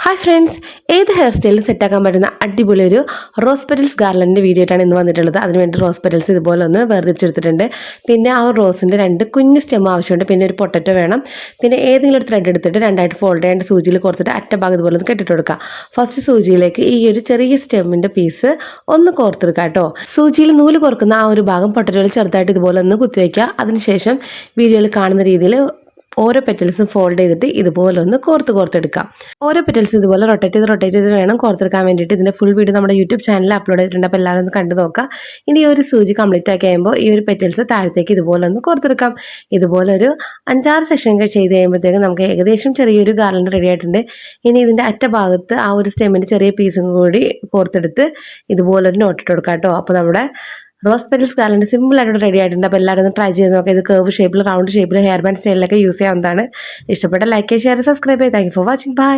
Hi friends, ഏത് hair സ്റ്റൈലും സെറ്റാക്കാൻ പറ്റുന്ന അടിപൊളി ഒരു റോസ് പെറ്റൽസ് ഗാർലൻഡിൻ്റെ വീഡിയോ ആയിട്ടാണ് ഇന്ന് വന്നിട്ടുള്ളത്. അതിനുവേണ്ടി റോസ് പെറ്റൽസ് ഇതുപോലെ ഒന്ന് വേർതിരിച്ചെടുത്തിട്ടുണ്ട്. പിന്നെ ആ റോസിൻ്റെ രണ്ട് കുഞ്ഞ് സ്റ്റെം ആവശ്യമുണ്ട്. പിന്നെ ഒരു പൊട്ടറ്റോ വേണം. പിന്നെ ഏതെങ്കിലും ഒരു ത്രെഡ് എടുത്തിട്ട് രണ്ടായിട്ട് ഫോൾഡ് ചെയ്യാണ്ട് സൂചിയിൽ കൊടുത്തിട്ട് അറ്റഭാഗം ഇതുപോലെ ഒന്ന് കെട്ടിട്ട് കൊടുക്കുക. ഫസ്റ്റ് സൂചിയിലേക്ക് ഈ ഒരു ചെറിയ സ്റ്റെമ്മിൻ്റെ പീസ് ഒന്ന് കോർത്തെടുക്കുക കേട്ടോ. സൂചിയിൽ നൂല് കോർക്കുന്ന ആ ഒരു ഭാഗം പൊട്ടറ്റോയിൽ ചെറുതായിട്ട് ഇതുപോലെ ഒന്ന് കുത്തിവയ്ക്കുക. അതിനുശേഷം വീഡിയോയിൽ കാണുന്ന രീതിയിൽ ഓരോ പെറ്റൽസും ഫോൾഡ് ചെയ്തിട്ട് ഇതുപോലെ ഒന്ന് കോർത്തെടുക്കാം. ഓരോ പെറ്റൽസും ഇതുപോലെ റൊട്ടേറ്റ് ചെയ്ത് വേണം കോർത്തെടുക്കാൻ വേണ്ടിയിട്ട്. ഇതിൻ്റെ ഫുൾ വീഡിയോ നമ്മുടെ യൂട്യൂബ് ചാനലിൽ അപ്ലോഡ് ചെയ്തിട്ടുണ്ട്. അപ്പോൾ എല്ലാവരും ഒന്ന് കണ്ടു നോക്കുക. ഇനി ഈ ഒരു സൂചി കംപ്ലീറ്റ് ആക്കി കഴിയുമ്പോൾ ഈ ഒരു പെറ്റൽസ് താഴത്തേക്ക് ഇതുപോലെ ഒന്ന് കോർത്തെടുക്കാം. ഇതുപോലെ ഒരു 5-6 സെക്ഷൻ ചെയ്ത് കഴിയുമ്പോഴത്തേക്കും നമുക്ക് ഏകദേശം ചെറിയൊരു ഗാർലൻഡ് റെഡി ആയിട്ടുണ്ട്. ഇനി ഇതിൻ്റെ അറ്റഭാഗത്ത് ആ ഒരു സ്റ്റെമ്മിൻ്റെ ചെറിയ പീസും കൂടി കോർത്തെടുത്ത് ഇതുപോലൊരു നോട്ടിട്ട് കൊടുക്കാം കേട്ടോ. അപ്പോൾ നമ്മുടെ റോസ് പെറ്റൽസ് ഗാർലൻഡ് സിമ്പിൾ ആയിട്ട് റെഡി ആയിട്ടുണ്ട്. അപ്പോൾ എല്ലാവരും ഒന്ന് ട്രൈ ചെയ്ത് നോക്കാം. ഇത് കർവ് ഷേപ്പിൽ, റൗണ്ട് ഷേപ്പിൽ, ഹെയർ ബാൻഡ് സ്റ്റൈലിലൊക്കെ യൂസ് ചെയ്യാവുന്നതാണ്. ഇഷ്ടപ്പെട്ട ലൈക്ക്, ഷെയർ, സബ്സ്ക്രൈബ് ചെയ്യുക. Thank you for watching. By.